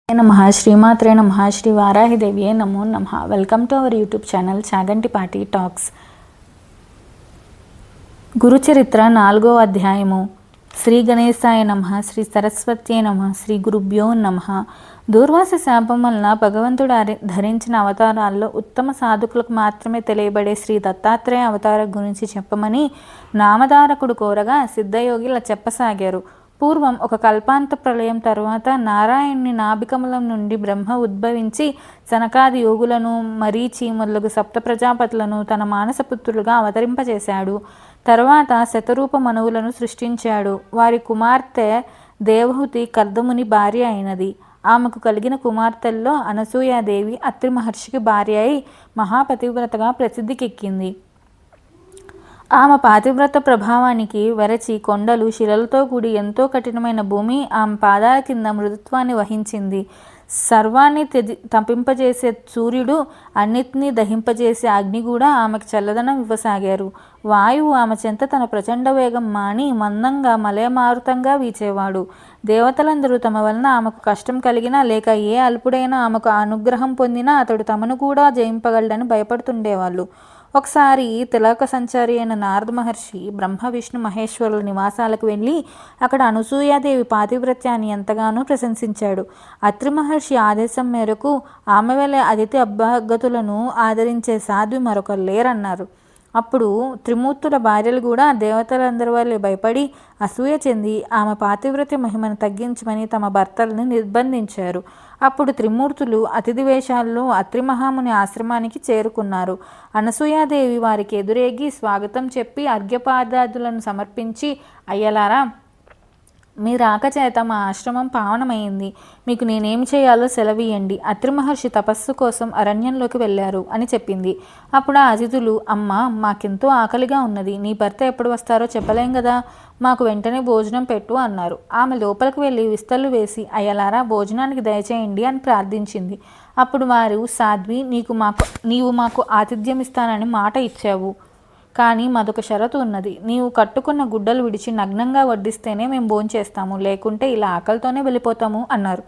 నమః శ్రీమాత్రే నమః శ్రీ వారాహిదేవియే నమో నమః. Welcome to our YouTube channel Chagantipati talks. Guru Charitra 4వ అధ్యాయము. శ్రీ గణేశాయ నమః, శ్రీ సరస్వత్యే నమః, శ్రీ గురుభ్యో నమః. దూర్వాస శాపం వలన భగవంతుడు ధరించిన అవతారాల్లో ఉత్తమ సాధకులకు మాత్రమే తెలియబడే శ్రీ దత్తాత్రేయ అవతారం గురించి చెప్పమని నామధారకుడు కోరగా సిద్ధయోగిలా చెప్పసాగారు. పూర్వం ఒక కల్పాంత ప్రళయం తరువాత నారాయణుని నాభికమలం నుండి బ్రహ్మ ఉద్భవించి సనకాది యోగులను, మరీచి మొదలగు సప్త ప్రజాపతులను తన మానసపుత్రులుగా అవతరింపజేశాడు. తరువాత శతరూప మనువులను సృష్టించాడు. వారి కుమార్తె దేవహుతి కర్దముని భార్య అయినది. ఆమెకు కలిగిన కుమార్తెల్లో అనసూయాదేవి అత్రి మహర్షికి భార్య అయి మహాపతివ్రతగా ప్రసిద్ధికెక్కింది. ఆమె పాతివ్రత ప్రభావానికి వెరచి కొండలు, శిలలతో కూడి ఎంతో కఠినమైన భూమి ఆమె పాదాల కింద మృదుత్వాన్ని వహించింది. సర్వాన్ని తపింపజేసే సూర్యుడు, అన్నిటినీ దహింపజేసే అగ్ని కూడా ఆమెకు చల్లదనం ఇవ్వసాగారు. వాయువు ఆమె చెంత తన ప్రచండ వేగం మాని మందంగా మలయమారుతంగా వీచేవాడు. దేవతలందరూ తమ వలన ఆమెకు కష్టం కలిగినా లేక ఏ అల్పుడైనా ఆమెకు అనుగ్రహం పొందినా అతడు తమను కూడా జయింపగలడని భయపడుతుండేవాళ్ళు. ఒకసారి తిలక సంచారి అయిన నారద మహర్షి బ్రహ్మ విష్ణు మహేశ్వరుల నివాసాలకు వెళ్ళి అక్కడ అనసూయాదేవి పాతివ్రత్యాన్ని ఎంతగానో ప్రశంసించాడు. అత్రి మహర్షి ఆదేశం మేరకు ఆమె వలె అతిథి అభ్యాగతులను ఆదరించే సాధ్వి మరొకరు లేరన్నారు. అప్పుడు త్రిమూర్తుల భార్యలు కూడా దేవతలందరి వల్లే భయపడి అసూయ చెంది ఆమె పాతివ్రత్య మహిమను తగ్గించమని తమ భర్తలను నిర్బంధించారు. అప్పుడు త్రిమూర్తులు అతిథి వేషాల్లో అత్రి మహాముని ఆశ్రమానికి చేరుకున్నారు. అనసూయాదేవి వారికి ఎదురేగి స్వాగతం చెప్పి అర్ఘ్యపాదాదులను సమర్పించి, అయ్యలారా, మీ రాక చేత మా ఆశ్రమం పావనమైంది. మీకు నేనేమి చేయాలో సెలవీయండి. అత్రి మహర్షి తపస్సు కోసం అరణ్యంలోకి వెళ్ళారు అని చెప్పింది. అప్పుడు ఆ అతిథులు, అమ్మ, మాకెంతో ఆకలిగా ఉన్నది. నీ భర్త ఎప్పుడు వస్తారో చెప్పలేం కదా, మాకు వెంటనే భోజనం పెట్టు అన్నారు. ఆమె లోపలికి వెళ్ళి విస్తళ్ళు వేసి, అయ్యలారా, భోజనానికి దయచేయండి అని ప్రార్థించింది. అప్పుడు వారు, సాధ్వి, నీవు మాకు ఆతిథ్యం ఇస్తానని మాట ఇచ్చావు. కానీ మాదొక షరతు ఉన్నది. నీవు కట్టుకున్న గుడ్డలు విడిచి నగ్నంగా వడ్డిస్తేనే మేము భోంచేస్తాము, లేకుంటే ఇలా ఆకలితోనే వెళ్ళిపోతాము అన్నారు.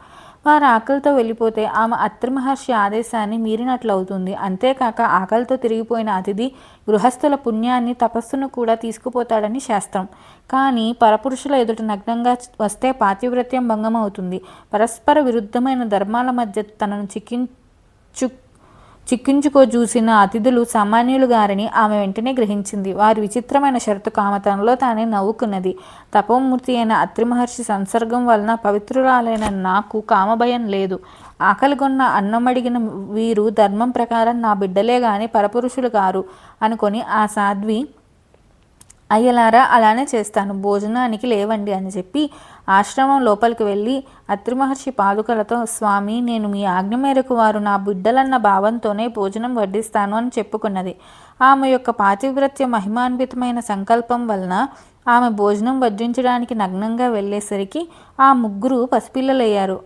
వారు ఆకలితో వెళ్ళిపోతే ఆమె అత్రి మహర్షి ఆదేశాన్ని మీరినట్లు అవుతుంది. అంతేకాక ఆకలితో తిరిగిపోయిన అతిథి గృహస్థుల పుణ్యాన్ని, తపస్సును కూడా తీసుకుపోతాడని శాస్త్రం. కానీ పరపురుషుల ఎదుట నగ్నంగా వస్తే పాతివ్రత్యం భంగం అవుతుంది. పరస్పర విరుద్ధమైన ధర్మాల మధ్య తనను చిక్కించుకోజూసిన అతిథులు సామాన్యులుగారని ఆమె వెంటనే గ్రహించింది. వారి విచిత్రమైన షరతుకు ఆమె తనలో తానే నవ్వుకున్నది. తపోమూర్తి అయిన అత్రి మహర్షి సంసర్గం వలన పవిత్రురాలైన నాకు కామభయం లేదు. ఆకలిగొన్న అన్నమడిగిన వీరు ధర్మం ప్రకారం నా బిడ్డలే గాని పరపురుషులు గారు అనుకొని ఆ సాధ్వి, అయ్యలారా, అలానే చేస్తాను, భోజనానికి లేవండి అని చెప్పి ఆశ్రమం లోపలికి వెళ్ళి అత్రి మహర్షి పాదుకలతో, స్వామి, నేను మీ ఆజ్ఞ మేరకు వారు నా బిడ్డలన్న భావంతోనే భోజనం వడ్డిస్తాను అని చెప్పుకున్నది. ఆమె యొక్క పాతివ్రత్య మహిమాన్వితమైన సంకల్పం వలన ఆమె భోజనం వడ్డించడానికి నగ్నంగా వెళ్ళేసరికి ఆ ముగ్గురు పసిపిల్లలయ్యారు.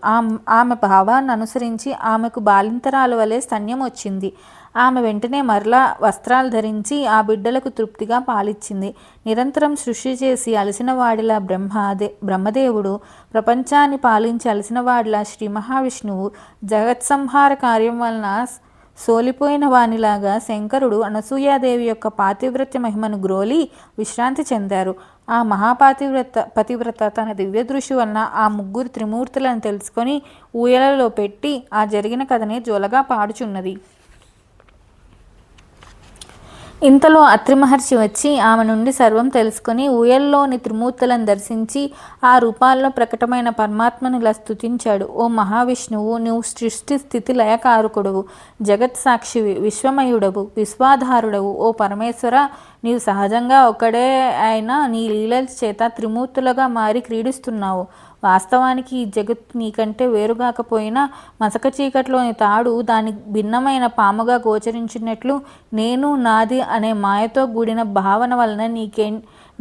ఆమె భావాన్ని అనుసరించి ఆమెకు బాలింతరాల వలె స్తన్యం వచ్చింది. ఆమె వెంటనే మరలా వస్త్రాలు ధరించి ఆ బిడ్డలకు తృప్తిగా పాలిచ్చింది. నిరంతరం సృష్టి చేసి అలసిన వాడిలా బ్రహ్మదేవుడు, ప్రపంచాన్ని పాలించి అలసిన వాడిలా శ్రీ మహావిష్ణువు, జగత్సంహార కార్యం వలన సోలిపోయిన వానిలాగా శంకరుడు అనసూయాదేవి యొక్క పాతివ్రత్య మహిమను గ్రోలి విశ్రాంతి చెందారు. ఆ పతివ్రత తన దివ్య దృష్టి వలన ఆ ముగ్గురు త్రిమూర్తులను తెలుసుకొని ఊయలలో పెట్టి ఆ జరిగిన కథనే జోలగా పాడుచున్నది. ఇంతలో అత్రి మహర్షి వచ్చి ఆమె నుండి సర్వం తెలుసుకొని ఊయల్లోని త్రిమూర్తులను దర్శించి ఆ రూపాల్లో ప్రకటమైన పరమాత్మను ఇలా స్తుతించాడు. ఓ మహావిష్ణువు, నువ్వు సృష్టి స్థితి లయకారకుడవు, జగత్ సాక్షివి, విశ్వమయుడవు, విశ్వాధారుడవు. ఓ పరమేశ్వర, నీవు సహజంగా ఒకడే అయినా నీ లీలల చేత త్రిమూర్తులుగా మారి క్రీడిస్తున్నావు. వాస్తవానికి ఈ జగత్ నీకంటే వేరుగాకపోయినా మసక చీకట్లోని తాడు దాని భిన్నమైన పాముగా గోచరించినట్లు నేను, నాది అనే మాయతో కూడిన భావన వలన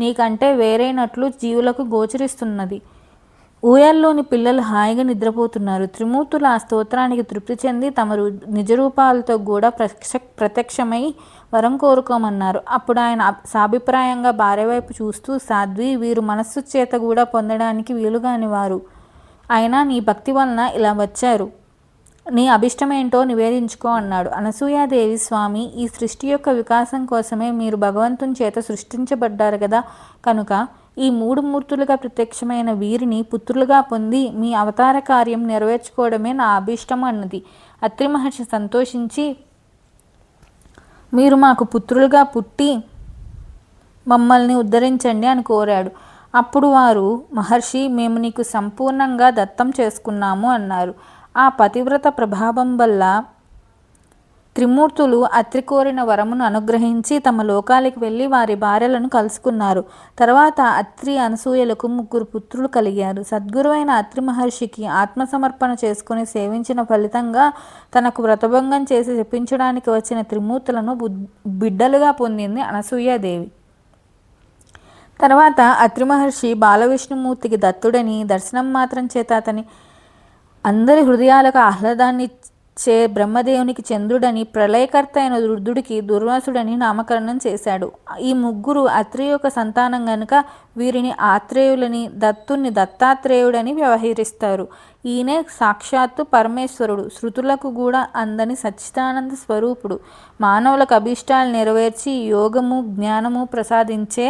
నీకంటే వేరైనట్లు జీవులకు గోచరిస్తున్నది. ఊయల్లోని పిల్లలు హాయిగా నిద్రపోతున్నారు. త్రిమూర్తులు ఆ స్తోత్రానికి తృప్తి చెంది తమ నిజరూపాలతో కూడా ప్రత్యక్షమై వరం కోరుకోమన్నారు. అప్పుడు ఆయన సాభిప్రాయంగా భార్య వైపు చూస్తూ, సాధ్వి, వీరు మనస్సు చేత కూడా పొందడానికి వీలుగాని వారు. అయినా నీ భక్తి వలన ఇలా వచ్చారు, నీ అభిష్టమేంటో నివేదించుకో అన్నాడు. అనసూయాదేవి, స్వామి, ఈ సృష్టి యొక్క వికాసం కోసమే మీరు భగవంతుని చేత సృష్టించబడ్డారు కదా, కనుక ఈ 3 మూర్తులుగా ప్రత్యక్షమైన వీరిని పుత్రులుగా పొంది మీ అవతార కార్యం నెరవేర్చుకోవడమే నా అభిష్టం అన్నది. అత్రి మహర్షి సంతోషించి, మీరు మాకు పుత్రులుగా పుట్టి మమ్మల్ని ఉద్ధరించండి అని కోరాడు. అప్పుడు వారు, మహర్షి, మేము నీకు సంపూర్ణంగా దత్తం చేసుకున్నాము అన్నారు. ఆ పతివ్రత ప్రభావం వల్ల త్రిమూర్తులు అత్రి కోరిన వరమును అనుగ్రహించి తమ లోకాలకు వెళ్ళి వారి భార్యలను కలుసుకున్నారు. తర్వాత అత్రి, అనసూయలకు 3 పుత్రులు కలిగారు. సద్గురువైన అత్రి మహర్షికి ఆత్మసమర్పణ చేసుకుని సేవించిన ఫలితంగా తనకు వ్రతభంగం చేసి చెప్పించడానికి వచ్చిన త్రిమూర్తులను బిడ్డలుగా పొందింది అనసూయాదేవి. తర్వాత అత్రి మహర్షి బాలవిష్ణుమూర్తికి దత్తుడని, దర్శనం మాత్రం చేత అతని అందరి హృదయాలకు ఆహ్లాదాన్ని చే బ్రహ్మదేవునికి చంద్రుడని, ప్రళయకర్త అయిన రుద్రుడికి దుర్వాసుడని నామకరణం చేశాడు. ఈ 3 అత్రి యొక్క సంతానం గనుక వీరిని ఆత్రేయులని, దత్తుని దత్తాత్రేయుడని వ్యవహరిస్తారు. ఈయనే సాక్షాత్తు పరమేశ్వరుడు, శృతులకు కూడా అందని సచ్చిదానంద స్వరూపుడు, మానవులకు అభీష్టాలు నెరవేర్చి యోగము, జ్ఞానము ప్రసాదించే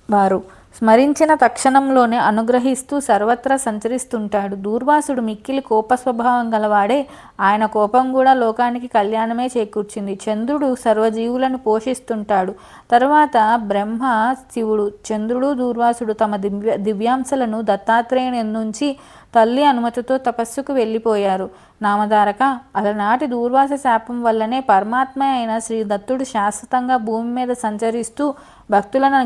వారు. స్మరించిన తక్షణంలోనే అనుగ్రహిస్తూ సర్వత్రా సంచరిస్తుంటాడు. దూర్వాసుడు మిక్కిలి కోప స్వభావం గలవాడే. ఆయన కోపం కూడా లోకానికి కళ్యాణమే చేకూర్చింది. చంద్రుడు సర్వజీవులను పోషిస్తుంటాడు. తరువాత బ్రహ్మ, శివుడు, చంద్రుడు, దూర్వాసుడు తమ దివ్యాంశలను దత్తాత్రేయుని నుంచి తల్లి అనుమతితో తపస్సుకు వెళ్ళిపోయారు. నామధారక, అలనాటి దూర్వాస శాపం వల్లనే పరమాత్మ అయిన శ్రీ దత్తుడు శాశ్వతంగా భూమి మీద సంచరిస్తూ భక్తులను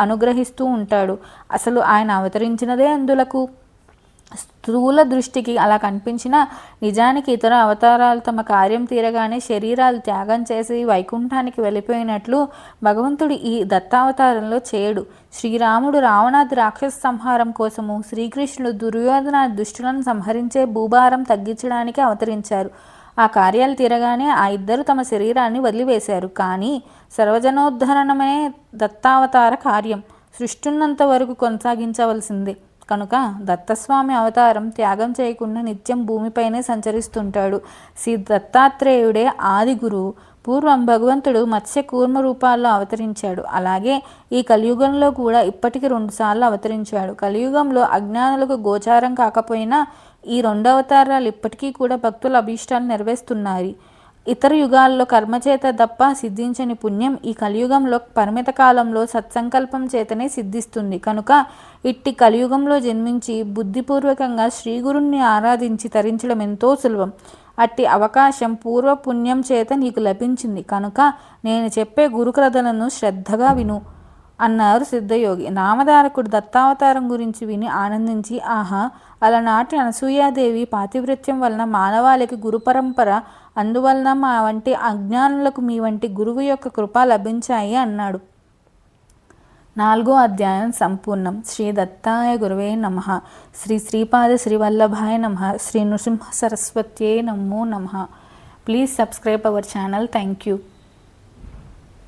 అనుగ్రహిస్తూ ఉంటాడు. అసలు ఆయన అవతరించినదే అందులకు. స్థూల దృష్టికి అలా కనిపించినా నిజానికి ఇతర అవతారాలు తమ కార్యం తీరగానే శరీరాలు త్యాగం చేసి వైకుంఠానికి వెళ్ళిపోయినట్లు భగవంతుడు ఈ దత్తావతారంలో చేయడు. శ్రీరాముడు రావణాది రాక్షస సంహారం కోసము, శ్రీకృష్ణుడు దుర్యోధన దుష్టులను సంహరించే భూభారం తగ్గించడానికి అవతరించారు. ఆ కార్యాలు తీరగానే ఆ ఇద్దరు తమ శరీరాన్ని వదిలివేశారు. కానీ సర్వజనోద్ధరణమే దత్తావతార కార్యం. సృష్టిన్నంత వరకు కొనసాగించవలసిందే కనుక దత్తస్వామి అవతారం త్యాగం చేయకుండా నిత్యం భూమిపైనే సంచరిస్తుంటాడు. శ్రీ దత్తాత్రేయుడే ఆది గురువు. పూర్వం భగవంతుడు మత్స్య కూర్మ రూపాల్లో అవతరించాడు. అలాగే ఈ కలియుగంలో కూడా ఇప్పటికి 2 సార్లు అవతరించాడు. కలియుగంలో అజ్ఞానులకు గోచారం కాకపోయినా ఈ 2 అవతారాలు ఇప్పటికీ కూడా భక్తుల అభీష్టాలు నెరవేరుస్తున్నాయి. ఇతర యుగాల్లో కర్మచేత తప్ప సిద్ధించని పుణ్యం ఈ కలియుగంలో పరిమిత కాలంలో సత్సంకల్పం చేతనే సిద్ధిస్తుంది. కనుక ఇట్టి కలియుగంలో జన్మించి బుద్ధిపూర్వకంగా శ్రీగురుణ్ణి ఆరాధించి తరించడం ఎంతో సులభం. అట్టి అవకాశం పూర్వపుణ్యం చేత నీకు లభించింది కనుక నేను చెప్పే గురుకథలను శ్రద్ధగా విను అన్నారు సిద్ధయోగి. నామధారకుడు దత్తావతారం గురించి విని ఆనందించి, ఆహా, అలనాటి అనసూయాదేవి పాతివ్రత్యం వలన మానవాళికి గురు పరంపర, అందువలన మా వంటి అజ్ఞానులకు మీ వంటి గురువు యొక్క కృప లభించాయి అన్నాడు. 4వ అధ్యాయం సంపూర్ణం. శ్రీ దత్తాయ గురువే నమః. శ్రీ శ్రీపాద శ్రీవల్లభాయ నమః. శ్రీ నృసింహ సరస్వత్యే నమో నమః. Please subscribe our channel. Thank you.